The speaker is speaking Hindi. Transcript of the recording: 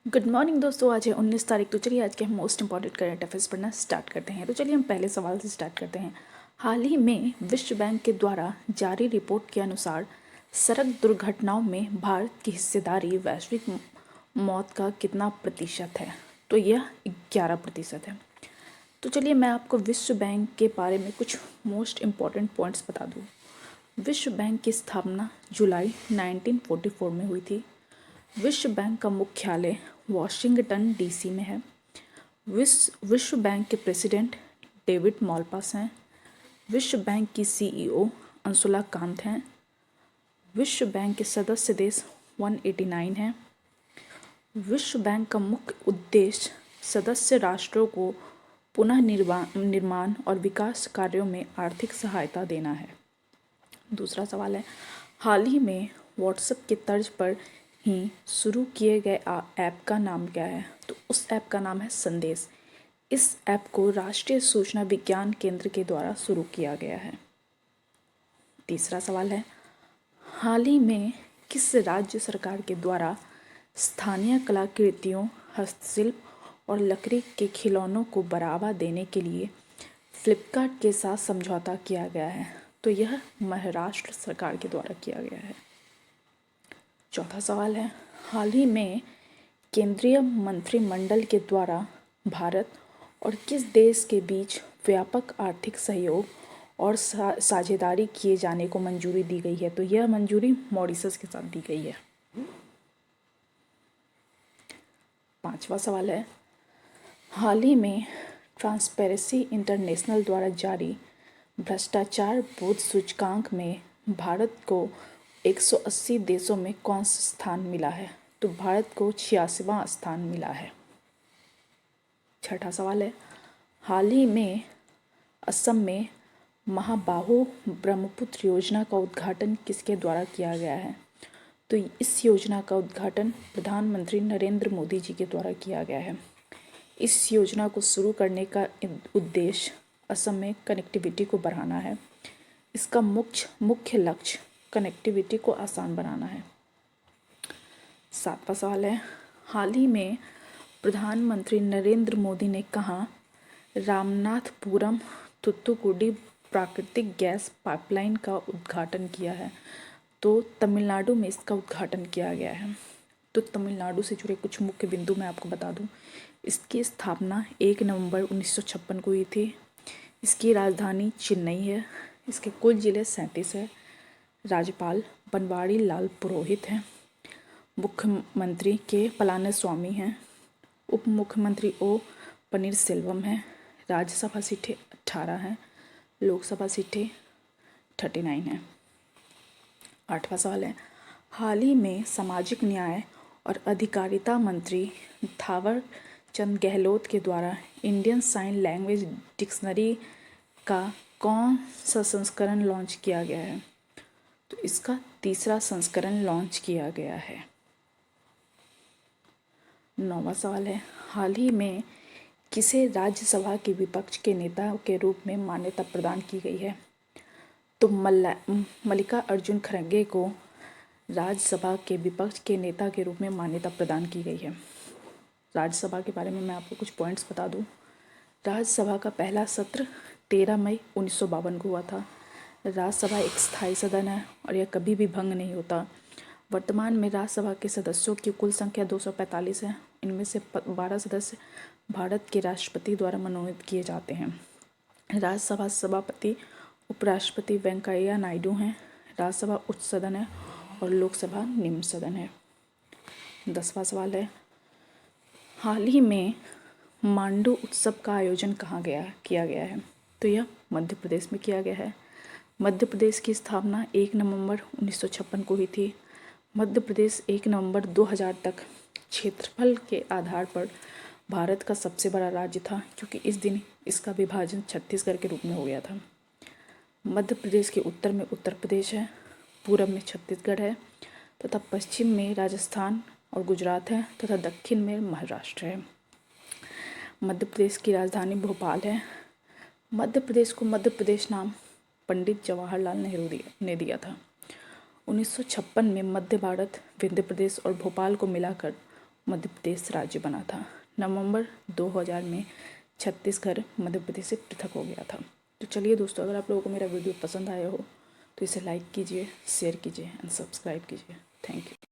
गुड मॉर्निंग दोस्तों। आज है 19 तारीख। तो चलिए आज के हम मोस्ट इंपॉर्टेंट करंट अफेयर्स पढ़ना स्टार्ट करते हैं। तो चलिए हम पहले सवाल से स्टार्ट करते हैं। हाल ही में विश्व बैंक के द्वारा जारी रिपोर्ट के अनुसार सड़क दुर्घटनाओं में भारत की हिस्सेदारी वैश्विक मौत का कितना प्रतिशत है? तो यह 11% है। तो चलिए मैं आपको विश्व बैंक के बारे में कुछ मोस्ट इम्पॉर्टेंट पॉइंट्स बता दूँ। विश्व बैंक की स्थापना जुलाई 1944 में हुई थी। विश्व बैंक का मुख्यालय वॉशिंगटन डीसी में है। विश्व बैंक के प्रेसिडेंट डेविड मालपास हैं। विश्व बैंक की सीईओ अंशुला कांत हैं। विश्व बैंक के सदस्य देश 189 हैं। विश्व बैंक का मुख्य उद्देश्य सदस्य राष्ट्रों को पुनः निर्माण और विकास कार्यों में आर्थिक सहायता देना है। दूसरा सवाल है, हाल ही में व्हाट्सएप के तर्ज पर ही शुरू किए गए ऐप का नाम क्या है? तो उस ऐप का नाम है संदेश। इस ऐप को राष्ट्रीय सूचना विज्ञान केंद्र के द्वारा शुरू किया गया है। तीसरा सवाल है, हाल ही में किस राज्य सरकार के द्वारा स्थानीय कलाकृतियों, हस्तशिल्प और लकड़ी के खिलौनों को बढ़ावा देने के लिए फ्लिपकार्ट के साथ समझौता किया गया है? तो यह महाराष्ट्र सरकार के द्वारा किया गया है। चौथा सवाल है, हाल ही में केंद्रीय मंत्रिमंडल के द्वारा भारत और किस देश के बीच व्यापक आर्थिक सहयोग और साझेदारी किए जाने को मंजूरी दी गई है? तो यह मंजूरी मॉरिशस के साथ दी गई है। पांचवा सवाल है, हाल ही में ट्रांसपेरेंसी इंटरनेशनल द्वारा जारी भ्रष्टाचार बोध सूचकांक में भारत को 180 देशों में कौन सा स्थान मिला है? तो भारत को 86वां स्थान मिला है। छठा सवाल है, हाल ही में असम में महाबाहु ब्रह्मपुत्र योजना का उद्घाटन किसके द्वारा किया गया है? तो इस योजना का उद्घाटन प्रधानमंत्री नरेंद्र मोदी जी के द्वारा किया गया है। इस योजना को शुरू करने का उद्देश्य असम में कनेक्टिविटी को बढ़ाना है। इसका मुख्य लक्ष्य कनेक्टिविटी को आसान बनाना है। सातवां सवाल है, हाल ही में प्रधानमंत्री नरेंद्र मोदी ने कहाँ रामनाथपुरम थूथुकुडी प्राकृतिक गैस पाइपलाइन का उद्घाटन किया है? तो तमिलनाडु में इसका उद्घाटन किया गया है। तो तमिलनाडु से जुड़े कुछ मुख्य बिंदु मैं आपको बता दूं। इसकी स्थापना 1 नवंबर 1956 को हुई थी। इसकी राजधानी चेन्नई है। इसके कुल जिले 37 है। राज्यपाल बनवारी लाल पुरोहित हैं। मुख्यमंत्री के पलानीस्वामी हैं। उप मुख्यमंत्री ओ पनीरसेल्वम हैं। राज्यसभा सीटें 18 हैं। लोकसभा सीटें 39 हैं। आठवां सवाल है, हाल ही में सामाजिक न्याय और अधिकारिता मंत्री थावर चंद गहलोत के द्वारा इंडियन साइन लैंग्वेज डिक्शनरी का कौन सा संस्करण लॉन्च किया गया है? तो इसका 3रा संस्करण लॉन्च किया गया है। 9वां सवाल है, हाल ही में किसे राज्यसभा के विपक्ष के नेता के रूप में मान्यता प्रदान की गई है? तो मल्लिका अर्जुन खड़गे को राज्यसभा के विपक्ष के नेता के रूप में मान्यता प्रदान की गई है। राज्यसभा के बारे में मैं आपको कुछ पॉइंट्स बता दूं। राज्यसभा का पहला सत्र 13 मई 1952 को हुआ था। राज्यसभा एक स्थायी सदन है और यह कभी भी भंग नहीं होता। वर्तमान में राज्यसभा के सदस्यों की कुल संख्या 245 है। इनमें से 12 सदस्य भारत के राष्ट्रपति द्वारा मनोनीत किए जाते हैं। राज्यसभा सभापति उपराष्ट्रपति वेंकैया नायडू हैं। राज्यसभा उच्च सदन है और लोकसभा निम्न सदन है। 10वां सवाल है, हाल ही में मांडू उत्सव का आयोजन कहाँ किया गया है? तो यह मध्य प्रदेश में किया गया है। मध्य प्रदेश की स्थापना 1 नवंबर 1956 को हुई थी। मध्य प्रदेश 1 नवंबर 2000 तक क्षेत्रफल के आधार पर भारत का सबसे बड़ा राज्य था, क्योंकि इस दिन इसका विभाजन छत्तीसगढ़ के रूप में हो गया था। मध्य प्रदेश के उत्तर में उत्तर प्रदेश है, पूरब में छत्तीसगढ़ है तथा पश्चिम में राजस्थान और गुजरात है तथा दक्षिण में महाराष्ट्र है। मध्य प्रदेश की राजधानी भोपाल है। मध्य प्रदेश को मध्य प्रदेश नाम पंडित जवाहरलाल नेहरू ने दिया था। 1956 में मध्य भारत, विंध्य प्रदेश और भोपाल को मिलाकर मध्य प्रदेश राज्य बना था। नवंबर 2000 में छत्तीसगढ़ मध्य प्रदेश से पृथक हो गया था। तो चलिए दोस्तों, अगर आप लोगों को मेरा वीडियो पसंद आया हो तो इसे लाइक कीजिए, शेयर कीजिए एंड सब्सक्राइब कीजिए। Thank you.